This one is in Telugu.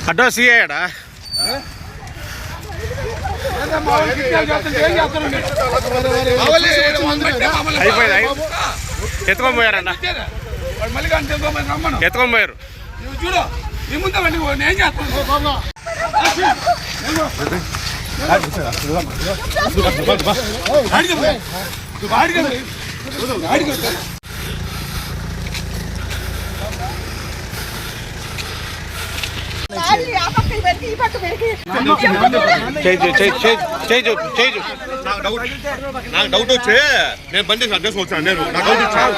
అడ్డా సీఏడా అయిపోయింది ఎత్తుకొని పోయారన్న ఎత్తుకొని పోయారు చూడు నీ ముందు నేను చేస్తాను నాకు డౌట్ వచ్చి నేను బండి అడ్రస్ వచ్చాను నేను నాకు డౌట్ ఇచ్చాను